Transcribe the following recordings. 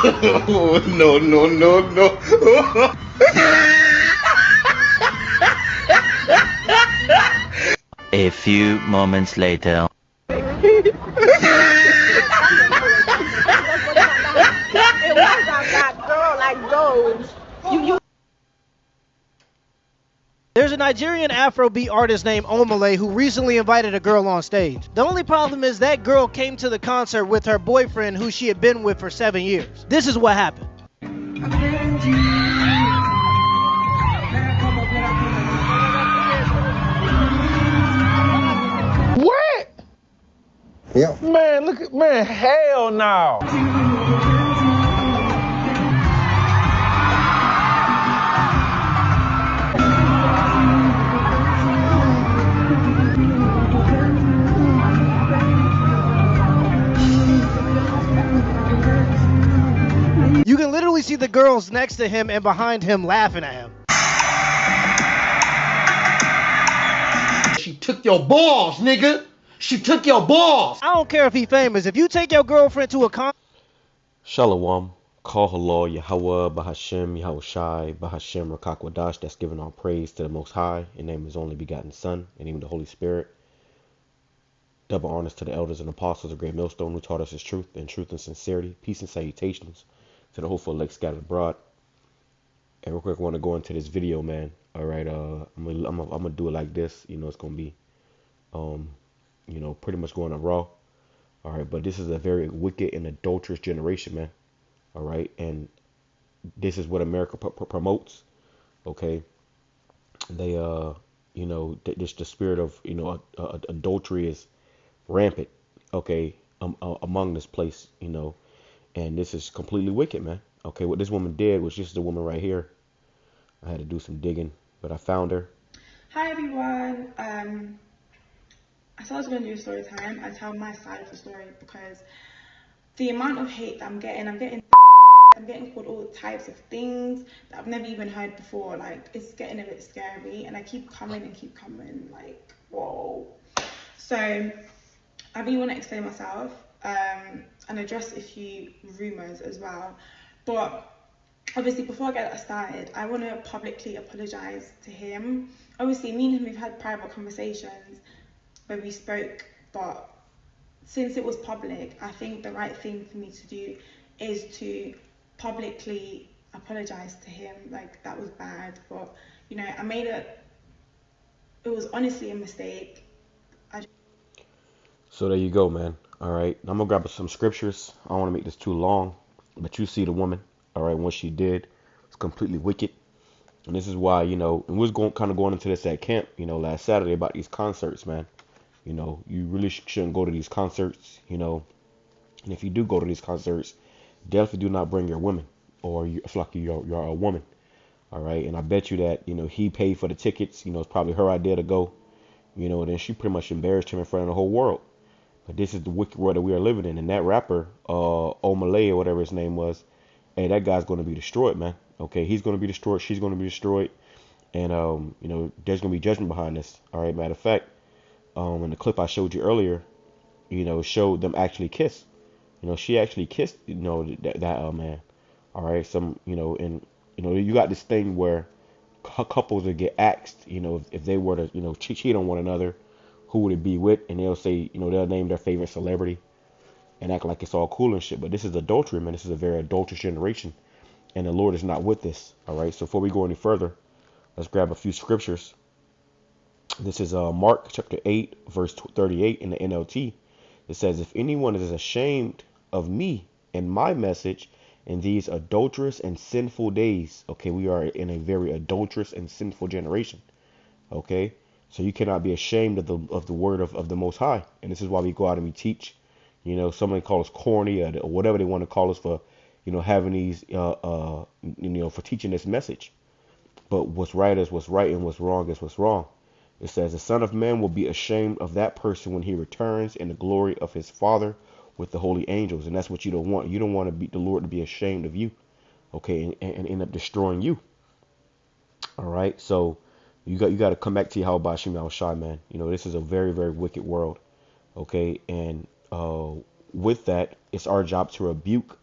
Oh, no, no, no, no. A few moments later. There's a Nigerian Afrobeat artist named Omale who recently invited a girl on stage. The only problem is that girl came to the concert with her boyfriend who she had been with for 7 years. This is what happened. What? Yeah. Man, look at, man, hell no. You can literally see the girls next to him and behind him laughing at him. She took your balls, nigga. She took your balls. I don't care if he famous. If you take your girlfriend to a concert. Shalom. Call HALAL, YAHAWAH, BAHASHAM, YAHAWASHI, BAHASHAM, QADASH. That's giving all praise to the Most High, in name of His only begotten Son, and even the Holy Spirit. Double honors to the elders and apostles of Great Millstone who taught us His truth and sincerity. Peace and salutations to the hopeful elect scattered abroad. And real quick, I want to go into this video, man. All right, I'm gonna do it like this. You know, it's gonna be, you know, pretty much going to Raw. All right, but this is a very wicked and adulterous generation, man. All right, and this is what America promotes. Okay, they, you know, this the spirit of, you know, adultery is rampant. Okay, among this place, you know, and this is completely wicked, man. Okay, what this woman did was just the woman right here. I had to do some digging, but I found her. Hi everyone. I thought I was going to do a story time. I tell my side of the story because the amount of hate that I'm getting called all types of things that I've never even heard before. Like, it's getting a bit scary, and I keep coming, like, whoa. So I really want to explain myself and address a few rumors as well. But obviously, before I get that started, I want to publicly apologize to him. Obviously, me and him, we've had private conversations where we spoke, but since it was public, I think the right thing for me to do is to publicly apologize to him. Like, that was bad, but, you know, it was honestly a mistake. So there you go, man. All right, I'm gonna grab some scriptures. I don't want to make this too long, but you see the woman. All right, what she did was completely wicked, and this is why, you know, and we was kind of going into this at camp, you know, last Saturday about these concerts, man. You know, you really shouldn't go to these concerts, you know, and if you do go to these concerts, definitely do not bring your women, or you feel like you're a woman. All right, and I bet you that, you know, he paid for the tickets. You know, it's probably her idea to go. You know, and then she pretty much embarrassed him in front of the whole world. But this is the wicked world that we are living in. And that rapper, Omale or whatever his name was, hey, that guy's going to be destroyed, man. Okay, he's going to be destroyed. She's going to be destroyed. And, you know, there's going to be judgment behind this. All right, matter of fact, in the clip I showed you earlier, you know, showed them actually kiss. You know, she actually kissed, you know, that man. All right, you know, and, you know, you got this thing where couples would get asked, you know, if they were to, you know, cheat on one another, who would it be with? And they'll say, you know, they'll name their favorite celebrity and act like it's all cool and shit. But this is adultery, man. This is a very adulterous generation, and the Lord is not with this. All right. So before we go any further, let's grab a few scriptures. This is Mark chapter 8, verse 38 in the NLT. It says, if anyone is ashamed of me and my message in these adulterous and sinful days. Okay, we are in a very adulterous and sinful generation. Okay, so you cannot be ashamed of the word of the Most High. And this is why we go out and we teach. You know, somebody call us corny or whatever they want to call us for, you know, having these, you know, for teaching this message. But what's right is what's right, and what's wrong is what's wrong. It says the Son of Man will be ashamed of that person when he returns in the glory of his Father with the holy angels. And that's what you don't want. You don't want to be the Lord to be ashamed of you, okay, and end up destroying you. All right, so you got to come back to YAHAWASHI, man. You know, this is a very, very wicked world, okay, and with that, it's our job to rebuke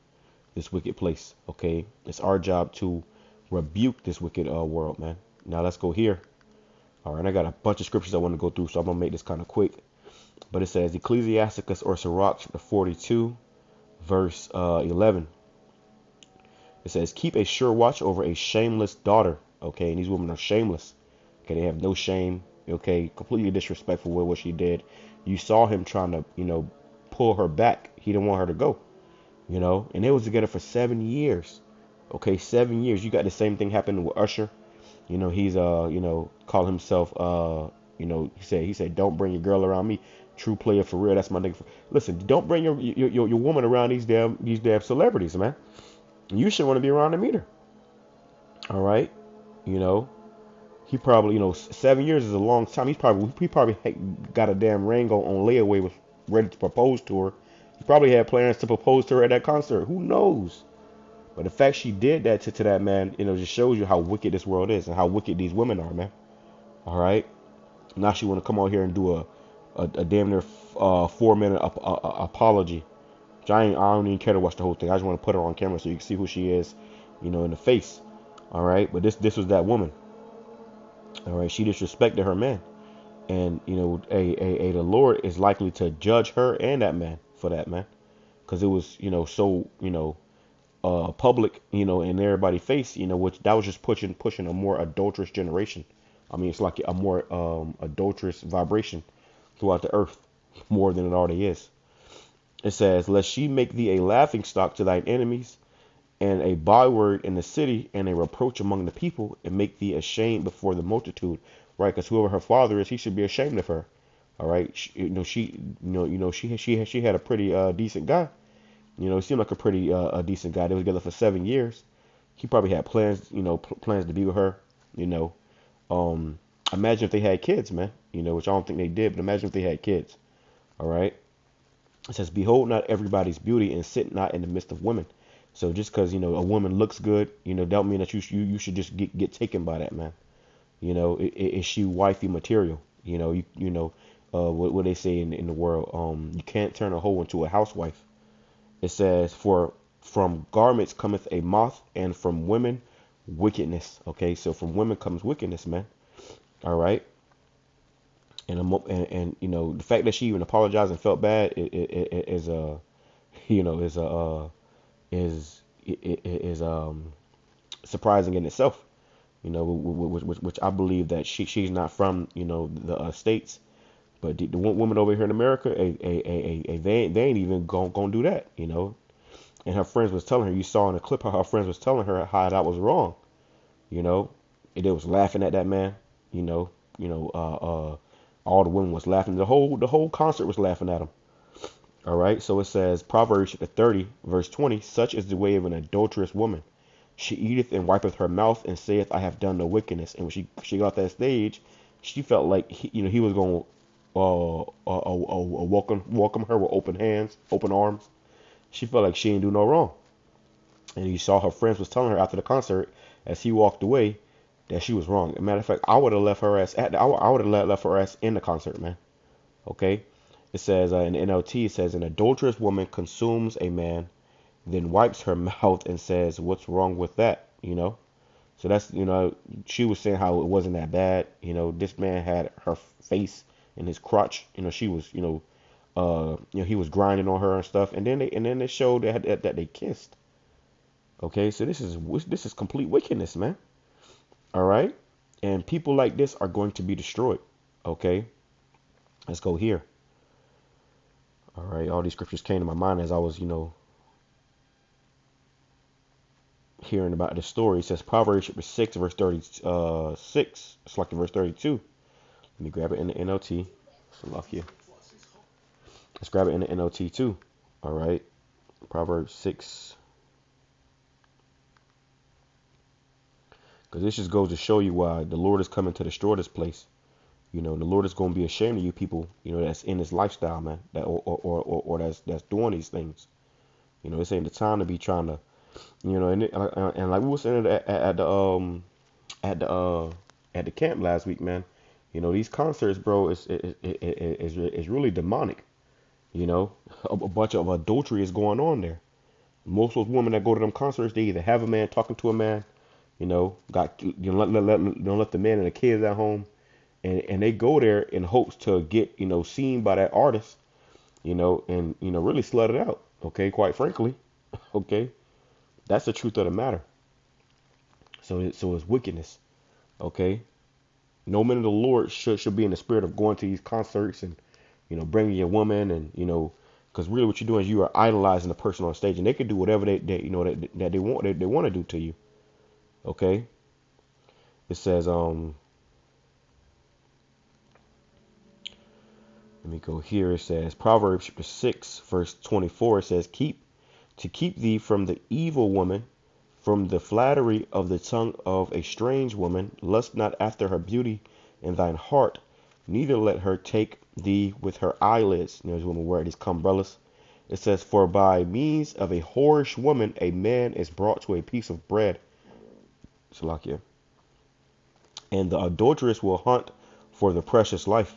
this wicked place. Okay, it's our job to rebuke this wicked world, man. Now let's go here. All right, I got a bunch of scriptures I want to go through, so I'm gonna make this kind of quick. But it says Ecclesiasticus or Sirach, chapter 42, verse 11. It says, keep a sure watch over a shameless daughter. Okay, and these women are shameless. Okay, they have no shame. Okay, completely disrespectful with what she did. You saw him trying to, pull her back. He didn't want her to go, and they was together for 7 years. Okay, 7 years. You got the same thing happening with Usher. He's call himself he said don't bring your girl around me. True player for real. That's my nigga. Listen, don't bring your woman around these damn celebrities, man. You shouldn't want to be around them either. All right, he probably 7 years is a long time. He probably got a damn ring on layaway, was ready to propose to her. He probably had plans to propose to her at that concert. Who knows? But the fact she did that to that man, just shows you how wicked this world is and how wicked these women are, man. All right. Now she want to come out here and do a damn near 4-minute apology. Which I don't even care to watch the whole thing. I just want to put her on camera so you can see who she is, in the face. All right. But this was that woman. All right. She disrespected her man, and the Lord is likely to judge her and that man for that, man, because it was so public, in everybody's face, which that was just pushing a more adulterous generation. I mean, it's like a more adulterous vibration throughout the earth, more than it already is. It says, lest she make thee a laughing stock to thine enemies, and a byword in the city, and a reproach among the people, and make thee ashamed before the multitude. Right? Because whoever her father is, he should be ashamed of her. All right. She had a pretty decent guy. He seemed like a pretty decent guy. They were together for 7 years. He probably had plans, plans to be with her. Imagine if they had kids, man. Which I don't think they did, but imagine if they had kids. All right. It says, behold not everybody's beauty, and sit not in the midst of women. So just because a woman looks good, don't mean that you should just get taken by that, man. Is she wifey material? What they say in the world. You can't turn a hoe into a housewife. It says, for from garments cometh a moth, and from women wickedness. Okay, so from women comes wickedness, man. All right. And the fact that she even apologized and felt bad is surprising in itself. Which I believe that she's not from the states. But the women over here in America, they ain't even gonna do that, And her friends was telling her, you saw in the clip how her friends was telling her how that was wrong, And they was laughing at that man, all the women was laughing. The whole concert was laughing at him. All right. So it says, Proverbs 30, verse 20, such is the way of an adulterous woman. She eateth and wipeth her mouth, and saith, I have done no wickedness. And when she got that stage, she felt like he was going welcome her with open hands, open arms. She felt like she didn't do no wrong. And you saw her friends was telling her after the concert, as he walked away, that she was wrong. As a matter of fact, I would have left her ass I would have left her ass in the concert, man. Okay. It says in the NLT, it says, an adulterous woman consumes a man, then wipes her mouth and says, what's wrong with that? So that's, she was saying how it wasn't that bad. This man had her face in his crotch. She was, he was grinding on her and stuff. And then they showed that they kissed. Okay. So this is complete wickedness, man. All right. And people like this are going to be destroyed. Okay. Let's go here. All right. All these scriptures came to my mind as I was, hearing about this story. It says Proverbs 6, verse 36. It's like verse 32. Let me grab it in the NLT. So lucky. Let's grab it in the NLT too. All right. Proverbs 6. Because this just goes to show you why the Lord is coming to destroy this place. The Lord is going to be ashamed of you people, that's in this lifestyle, man, that or that's doing these things. This ain't the time to be trying to, and like we were saying at the camp last week, man. These concerts, bro, is really demonic. A bunch of adultery is going on there. Most of those women that go to them concerts, they either have a man talking to a man, let the man and the kids at home, and they go there in hopes to get seen by that artist, and really slut it out. Okay, quite frankly, okay, that's the truth of the matter. So it's wickedness. Okay, no man of the Lord should be in the spirit of going to these concerts and bringing your woman and because really what you're doing is you are idolizing the person on stage, and they can do whatever that they want to do to you. Okay, it says let me go here. It says Proverbs chapter 6 verse 24. It says keep thee from the evil woman, from the flattery of the tongue of a strange woman. Lust not after her beauty in thine heart, neither let her take thee with her eyelids. There's women wear these umbrellas. It says, for by means of a whorish woman a man is brought to a piece of bread. Salakia. And the adulteress will hunt for the precious life.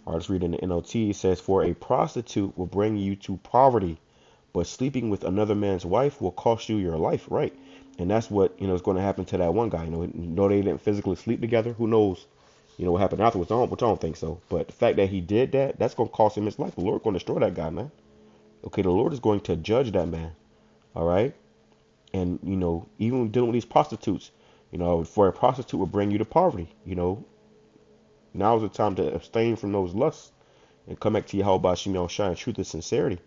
All right, let's read in the NLT. It says, for a prostitute will bring you to poverty, but sleeping with another man's wife will cost you your life. Right. And that's what is going to happen to that one guy. No, they didn't physically sleep together. Who knows what happened afterwards? I don't think so. But the fact that he did that, that's going to cost him his life. The Lord is going to destroy that guy, man. Okay, the Lord is going to judge that man. All right. And even dealing with these prostitutes, for a prostitute will bring you to poverty. Now is the time to abstain from those lusts and come back to YAHAWASHI, shine truth and sincerity.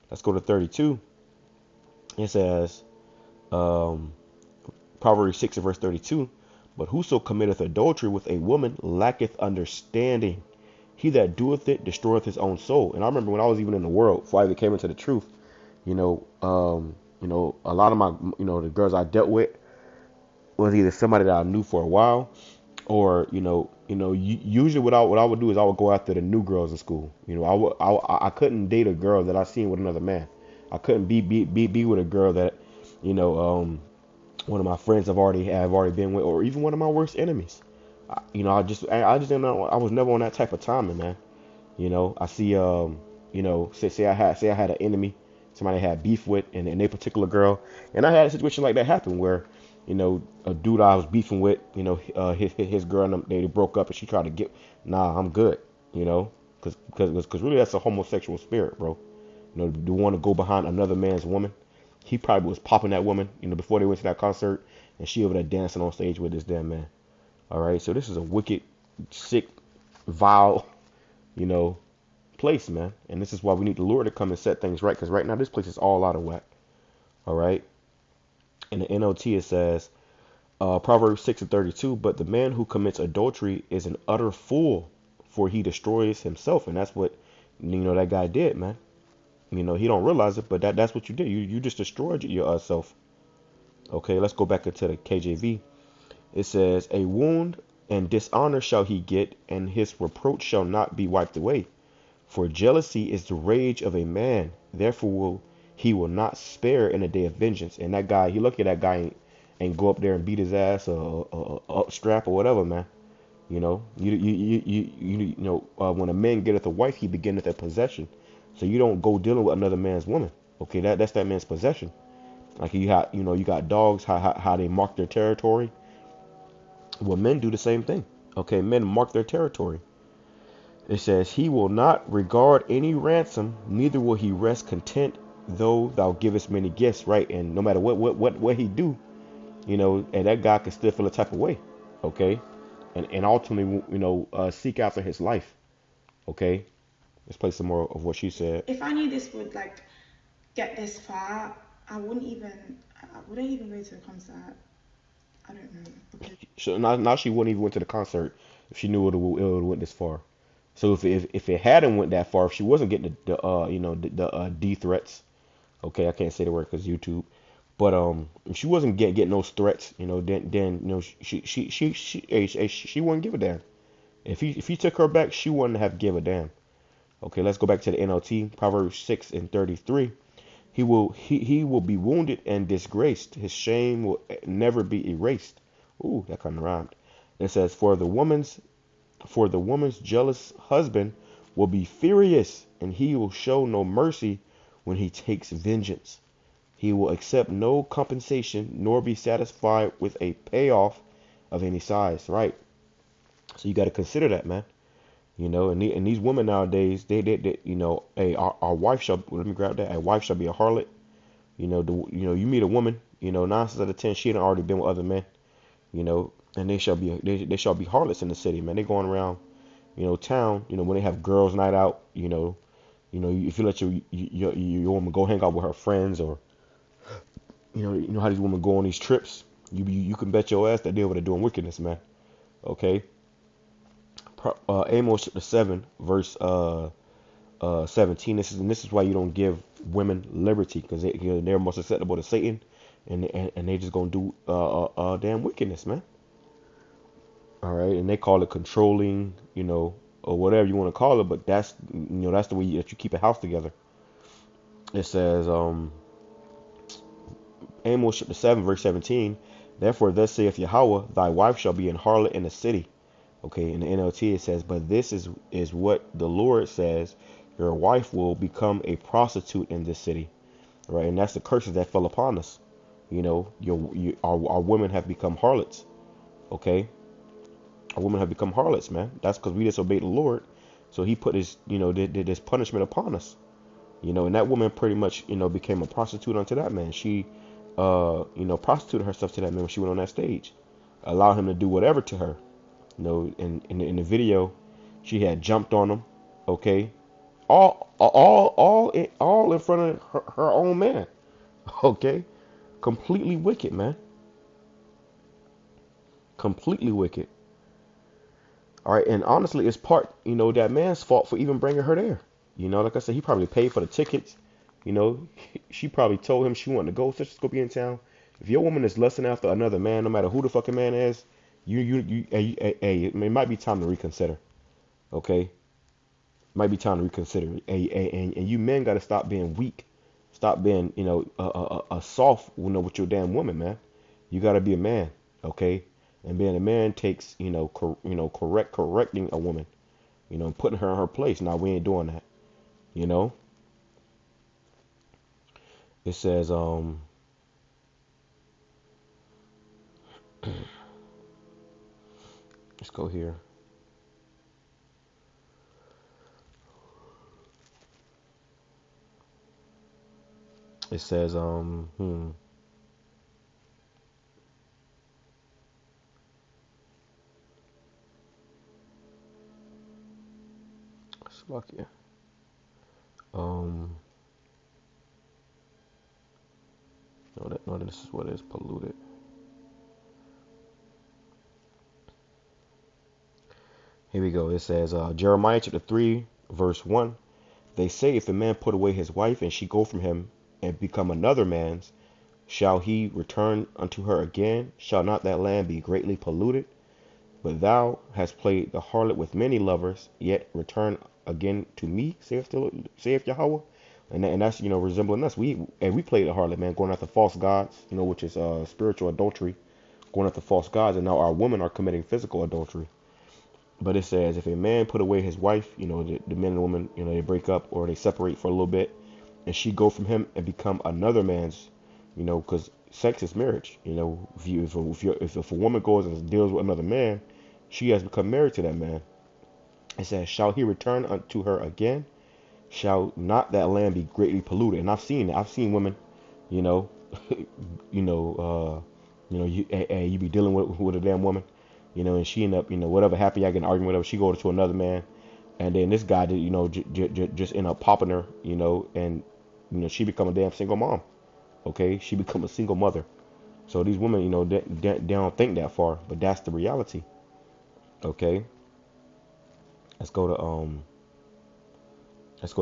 Let's go to 32. It says, Proverbs 6 verse 32, but whoso committeth adultery with a woman lacketh understanding. He that doeth it destroyeth his own soul. And I remember when I was even in the world, before I even came into the truth, a lot of my, the girls I dealt with was either somebody that I knew for a while, or usually what I would do is I would go after the new girls in school. I couldn't date a girl that I seen with another man. I couldn't be with a girl that one of my friends have already been with, or even one of my worst enemies. I just didn't know. I was never on that type of timing, man. I see say I had an enemy, somebody I had beef with, and a particular girl, and I had a situation like that happen where a dude I was beefing with, his girl, and they broke up, and she tried to get. Nah, I'm good. Because really that's a homosexual spirit, bro. To want to go behind another man's woman. He probably was popping that woman, before they went to that concert, and she over there dancing on stage with this damn man. All right, so this is a wicked, sick, vile, place, man. And this is why we need the Lord to come and set things right, because right now this place is all out of whack. All right. In the NLT it says, Proverbs 6 and 32, but the man who commits adultery is an utter fool, for he destroys himself. And that's what that guy did, man. He don't realize it, but that's what you did. You just destroyed yourself. Okay, let's go back into the KJV. It says, a wound and dishonor shall he get, and his reproach shall not be wiped away. For jealousy is the rage of a man, therefore he will not spare in the day of vengeance. And that guy, he look at that guy and go up there and beat his ass or up strap or whatever, man. When a man getteth a wife, he beginneth a possession. So you don't go dealing with another man's woman. Okay, that's that man's possession. Like you got dogs, how they mark their territory. Well, men do the same thing. Okay, men mark their territory. It says, he will not regard any ransom, neither will he rest content, though thou givest many gifts. Right, and no matter what he do, and that guy can still feel a type of way. Okay, and ultimately, seek after his life. Okay, let's play some more of what she said. If I knew this would get this far, I wouldn't even go to the concert. I don't know. Okay. So now she wouldn't even went to the concert if she knew it would went this far. So if it hadn't went that far, if she wasn't getting the D threats, okay, I can't say the word because YouTube, but if she wasn't getting those threats, then she wouldn't give a damn. If he took her back, she wouldn't have give a damn. Okay, let's go back to the NLT, Proverbs 6 and 33. He will be wounded and disgraced. His shame will never be erased. Ooh, that kind of rhymed. It says, for the woman's jealous husband will be furious, and he will show no mercy when he takes vengeance. He will accept no compensation nor be satisfied with a payoff of any size, right? So you got to consider that, man. You know, and these women nowadays, they you know, hey, our wife shall, let me grab that. A wife shall be a harlot. You know, you meet a woman, you know, 9 times out of 10, she had already been with other men, you know, and they shall be harlots in the city, man. They going around, you know, town, you know, when they have girls' night out, you know, if you let your woman go hang out with her friends, or you know how these women go on these trips, you can bet your ass that they're over there doing wickedness, man. Okay. Amos chapter 7 verse 17. This is why you don't give women liberty, because they're more susceptible to Satan, and they just gonna do damn wickedness, man. All right, and they call it controlling, you know, or whatever you want to call it, but that's, you know, that's the way that you keep a house together. It says Amos chapter 7 verse 17. Therefore thus saith Yahawah, thy wife shall be an harlot in the city. Okay, in the NLT it says, but this is what the Lord says, your wife will become a prostitute in this city, right? And that's the curses that fell upon us. You know, our women have become harlots. Okay, our women have become harlots, man. That's because we disobeyed the Lord, so He put His, you know, did this punishment upon us. You know, and that woman pretty much, you know, became a prostitute unto that man. She, you know, prostituted herself to that man when she went on that stage, allowed him to do whatever to her. You know, in the video, she had jumped on him. Okay, all in front of her own man. Okay, completely wicked, man. Completely wicked. All right, and honestly, it's part, you know, that man's fault for even bringing her there. You know, like I said, he probably paid for the tickets. You know, she probably told him she wanted to go, so she's gonna be in town. If your woman is lusting after another man, no matter who the fucking man is, it might be time to reconsider. Okay, might be time to reconsider. And you men got to stop being weak, stop being, you know, a soft, you know, with your damn woman, man. You got to be a man, okay? And being a man takes, you know, correcting a woman, you know, putting her in her place. Now we ain't doing that, you know. It says let's go here. It says Slovakia. No, this is what is polluted. Here we go. It says Jeremiah chapter 3 verse 1. They say, if a man put away his wife and she go from him and become another man's, shall he return unto her again? Shall not that land be greatly polluted? But thou hast played the harlot with many lovers, yet return again to me, saith Yahawah. And that's, you know, resembling us. We played the harlot, man, going after false gods, you know, which is spiritual adultery, going after false gods, and now our women are committing physical adultery. But it says, if a man put away his wife, you know, the man and woman, you know, they break up or they separate for a little bit, and she go from him and become another man's, you know, because sex is marriage. You know, if a woman goes and deals with another man, she has become married to that man. It says, shall he return unto her again? Shall not that land be greatly polluted? And I've seen women, you know, you be dealing with a damn woman, you know, and she end up, you know, whatever, happy, I get an argument with her, she go to another man, and then this guy, you know, just end up popping her, you know, and, you know, she become a damn single mom. Okay, she become a single mother. So these women, you know, they don't think that far, but that's the reality. Okay, let's go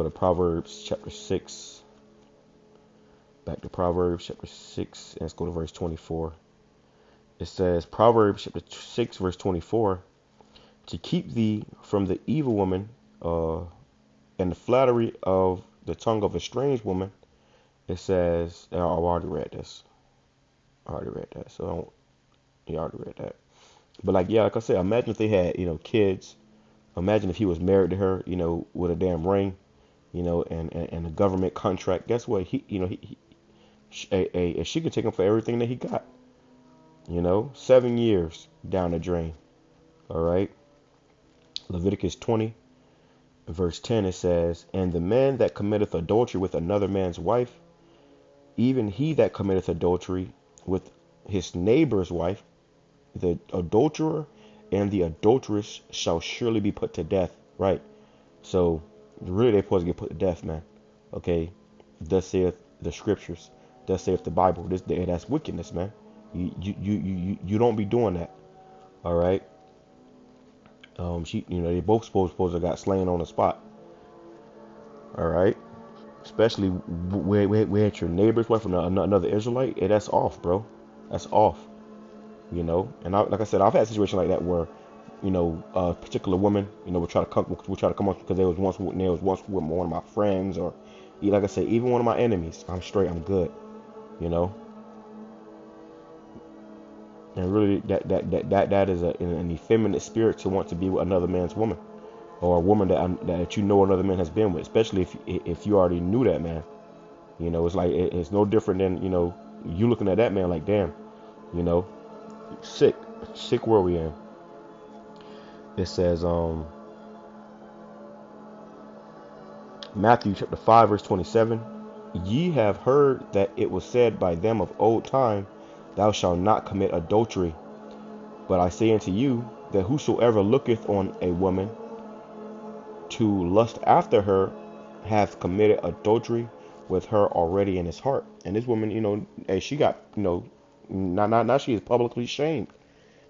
to Proverbs chapter 6. Back to Proverbs chapter 6, and let's go to verse 24. It says, Proverbs chapter 6, verse 24, to keep thee from the evil woman and the flattery of the tongue of a strange woman. It says, I've already read this. So you already read that. But like I said, imagine if they had, you know, kids. Imagine if he was married to her, you know, with a damn ring, you know, and a government contract. Guess what? She could take him for everything that he got. 7 years down the drain. All right. Leviticus 20, verse 10, it says, "And the man that committeth adultery with another man's wife, even he that committeth adultery with his neighbor's wife, the adulterer and the adulteress shall surely be put to death." Right. So really they're supposed to get put to death, man. Okay. Thus saith the scriptures. Thus saith the Bible. That's wickedness, man. You don't be doing that. All right. They both supposed to got slain on the spot. All right. Especially where it's your neighbor's wife or another Israelite. That's off, bro. That's off. And like I said, I've had situations like that where, a particular woman, would try to come on because they was once with one of my friends, or like I said, even one of my enemies. I'm straight. I'm good. And really, that is an effeminate spirit to want to be with another man's woman, or a woman that another man has been with, especially if you already knew that man. It's like it's no different than you looking at that man like, damn, sick world we in. It says Matthew chapter 5 verse 27, "Ye have heard that it was said by them of old time, Thou shalt not commit adultery. But I say unto you, that whosoever looketh on a woman to lust after her hath committed adultery with her already in his heart." And this woman, she got, now she is publicly shamed.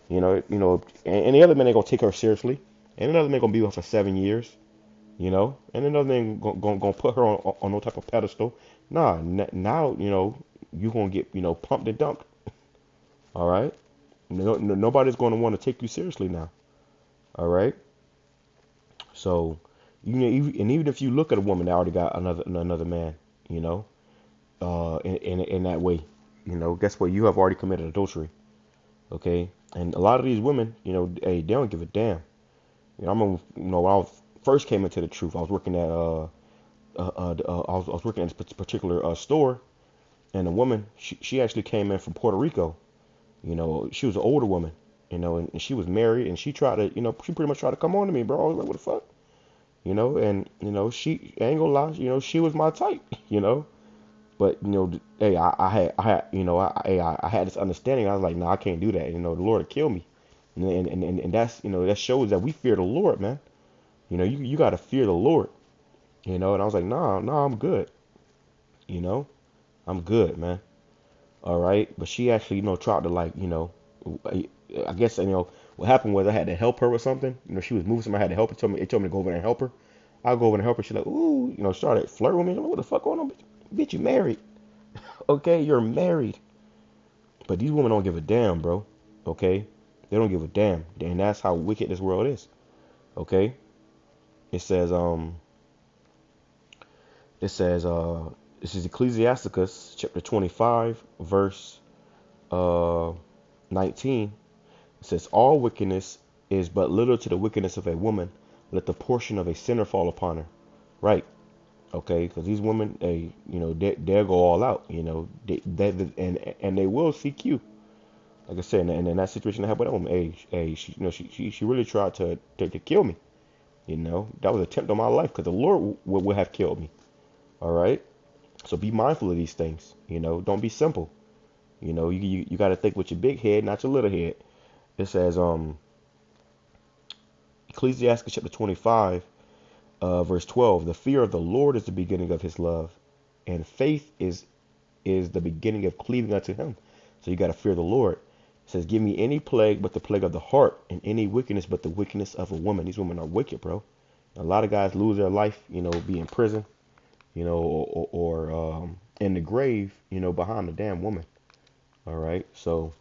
And the other men ain't gonna take her seriously. And another man gonna be with her for 7 years. And another man gonna put her on no type of pedestal. Nah, now you gonna get pumped and dumped. All right. Nobody's going to want to take you seriously now. All right. So, even if you look at a woman that already got another man, in that way, guess what? You have already committed adultery. Okay. And a lot of these women, hey, they don't give a damn. I remember, when I first came into the truth, I was working at I was working at this particular store, and a woman, she actually came in from Puerto Rico. She was an older woman, and she was married, and she tried to, she pretty much tried to come on to me, bro. I was like, what the fuck? And, she ain't gonna lie, she was my type, but, hey, I had this understanding. I was like, nah, I can't do that. The Lord will kill me. And that's, that shows that we fear the Lord, man. You got to fear the Lord, and I was like, nah, I'm good. I'm good, man. All right. But she actually, tried to I guess, what happened was I had to help her with something. She was moving something. I had to help her. It told me to go over there and help her. I go over and help her. She's like, ooh, started flirting with me. I'm like, what the fuck going on? Bitch, you married. Okay. You're married. But these women don't give a damn, bro. Okay. They don't give a damn. And that's how wicked this world is. Okay. It says, this is Ecclesiasticus chapter 25, verse 19. It says, "All wickedness is but little to the wickedness of a woman. Let the portion of a sinner fall upon her." Right. Okay. Because these women, they'll go all out. And they will seek you. Like I said, and in that situation I had with that woman, she really tried to kill me. That was an attempt on my life, because the Lord would have killed me. All right. So be mindful of these things. Don't be simple. You got to think with your big head, not your little head. It says, Ecclesiastes chapter 25, verse 12, "The fear of the Lord is the beginning of his love, and faith is the beginning of cleaving unto him." So you got to fear the Lord. It says, "Give me any plague but the plague of the heart, and any wickedness but the wickedness of a woman." These women are wicked, bro. A lot of guys lose their life, be in prison, or in the grave, behind a damn woman. All right. So,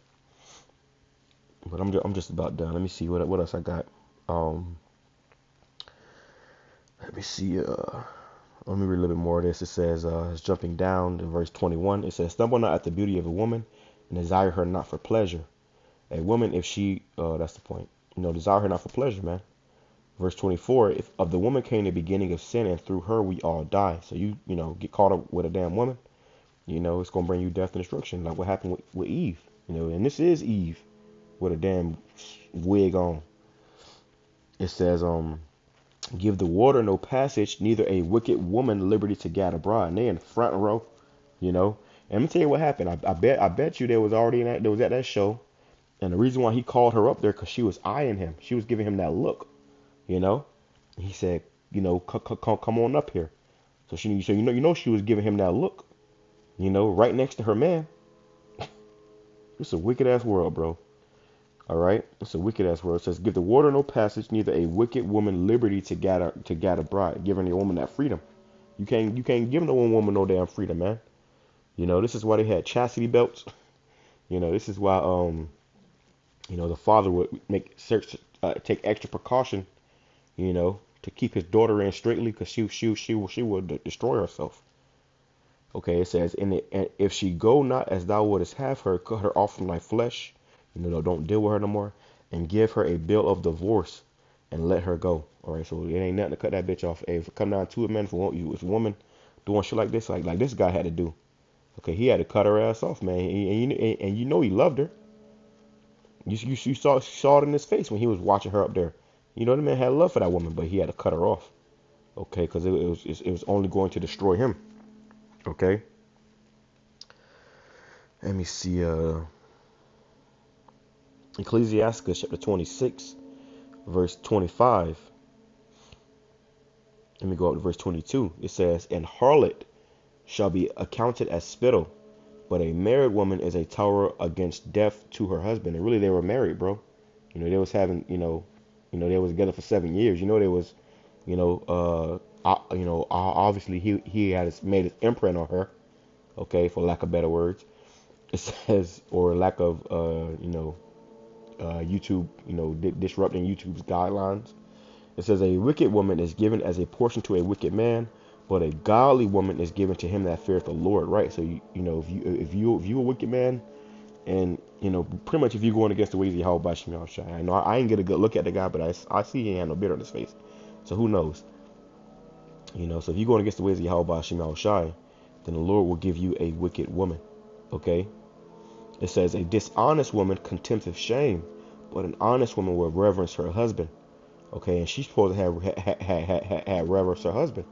but I'm just about done. Let me see what else I got. Let me see. Let me read a little bit more of this. It says, it's jumping down to verse 21. It says, "Stumble not at the beauty of a woman, and desire her not for pleasure." A woman, if she, that's the point, desire her not for pleasure, man. Verse 24, "If of the woman came the beginning of sin, and through her we all die." So you get caught up with a damn woman, You know, it's gonna bring you death and destruction, like what happened with Eve. You know, and this is Eve with a damn wig on. It says, give the water no passage, neither a wicked woman liberty to gather abroad. And they in the front row, you know. And let me tell you what happened. I bet you there was at that show, and the reason why he called her up there because she was eyeing him. She was giving him that look, you know. He said, you know, come on up here. So she was giving him that look, you know, right next to her man. It's a wicked ass world, bro. All right, it's a wicked ass world. It says, give the water no passage, neither a wicked woman liberty to gather bride, giving the woman that freedom. You can't give no one woman no damn freedom, man. You know, this is why they had chastity belts. You know, this is why you know, the father would take extra precaution, you know, to keep his daughter in straightly, because she would destroy herself. Okay, it says, and if she go not as thou wouldest have her, cut her off from thy flesh. You know, don't deal with her no more, and give her a bill of divorce and let her go. All right, so it ain't nothing to cut that bitch off. Hey, if it come down to it, man, if a woman doing shit like this, like this guy had to do, okay, he had to cut her ass off, man, and you know he loved her. You saw it in his face when he was watching her up there. You know, the man had love for that woman, but he had to cut her off, okay, because it was only going to destroy him. Okay. Let me see. Ecclesiastes chapter 26, verse 25. Let me go up to verse 22. It says, and harlot shall be accounted as spittle, but a married woman is a tower against death to her husband. And really, they were married, bro. You know, they was having, they was together for 7 years. You know, they was, obviously he had made his imprint on her. Okay, for lack of better words. It says, or lack of, YouTube, disrupting YouTube's guidelines. It says a wicked woman is given as a portion to a wicked man, but a godly woman is given to him that feareth the Lord. Right. So if you a wicked man, and pretty much if you're going against the ways of YAHAWASHI, I know I ain't get a good look at the guy, but I see he ain't had no beard on his face. So who knows? So if you're going against the ways of YAHAWASHI, then the Lord will give you a wicked woman. Okay. It says a dishonest woman contempteth shame, but an honest woman will reverence her husband. Okay, and she's supposed to have reverence her husband.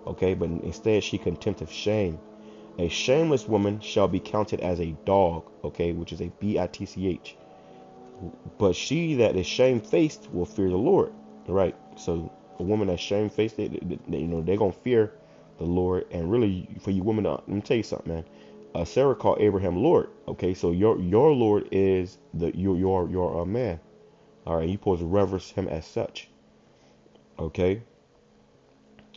Okay, but instead she contempteth shame. A shameless woman shall be counted as a dog. Okay, which is a bitch. But she that is shamefaced will fear the Lord. Right. So a woman that's shamefaced, they're gonna fear the Lord. And really, for you women, let me tell you something, man. Sarah called Abraham Lord. Okay, so your Lord is your man. All right, you supposed to reverence him as such. Okay.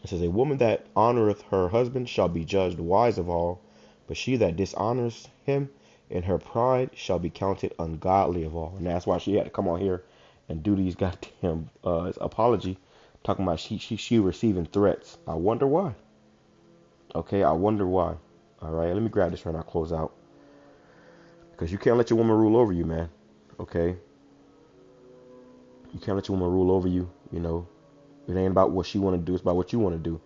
It says a woman that honoreth her husband shall be judged wise of all, but she that dishonors him in her pride shall be counted ungodly of all. And that's why she had to come on here and do these goddamn apology, talking about she receiving threats. I wonder why. Okay, I wonder why. All right, let me grab this right now, close out. Because you can't let your woman rule over you, man. Okay? You can't let your woman rule over you, It ain't about what she want to do, it's about what you want to do.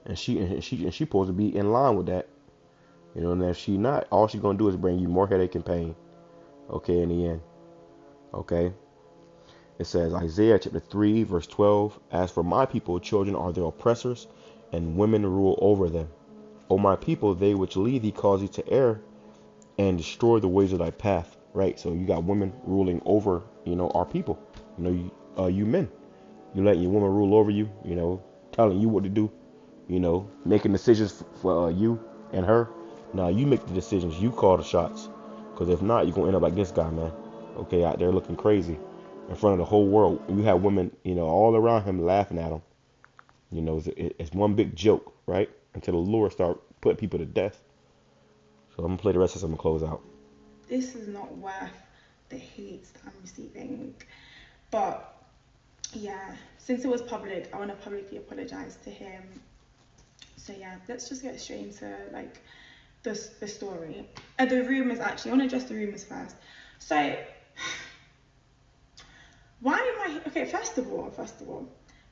And she supposed to be in line with that. And if she not, all she's going to do is bring you more headache and pain. Okay, in the end. Okay? It says, Isaiah chapter 3, verse 12, as for my people, children are their oppressors, and women rule over them. O my people, they which lead thee cause thee to err, and destroy the ways of thy path. Right? So you got women ruling over, our people. You men. You let your woman rule over you, telling you what to do, making decisions for you and her. Now you make the decisions. You call the shots. Because if not, you're going to end up like this guy, man. Okay, out there looking crazy in front of the whole world. You have women, all around him laughing at him. It's one big joke, right? Until the Lord start putting people to death. So I'm going to play the rest of this. I'm going to close out. This is not worth the hate that I'm receiving. But yeah, since it was public, I want to publicly apologize to him. So yeah, let's just get straight into like the story. The rumors, actually. I want to address the rumors first. So why am I okay? First of all,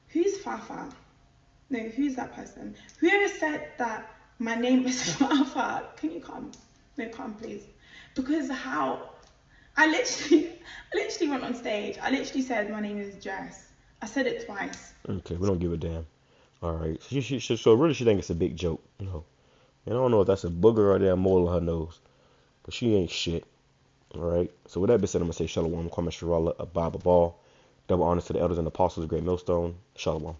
who's Fafa? No, who's that person? Whoever said that My name is Alpha. Can you come? No, come, please. Because how? I literally went on stage. I literally said my name is Jess. I said it twice. Okay, we don't give a damn. All right. So really, she think it's a big joke, you know. And I don't know if that's a booger or a damn mole on her nose, but she ain't shit. All right. So with that being said, I'm gonna say Shalom, Kwame Sharala, Ababa Ball, double honors to the elders and apostles, Great Millstone, Shalom.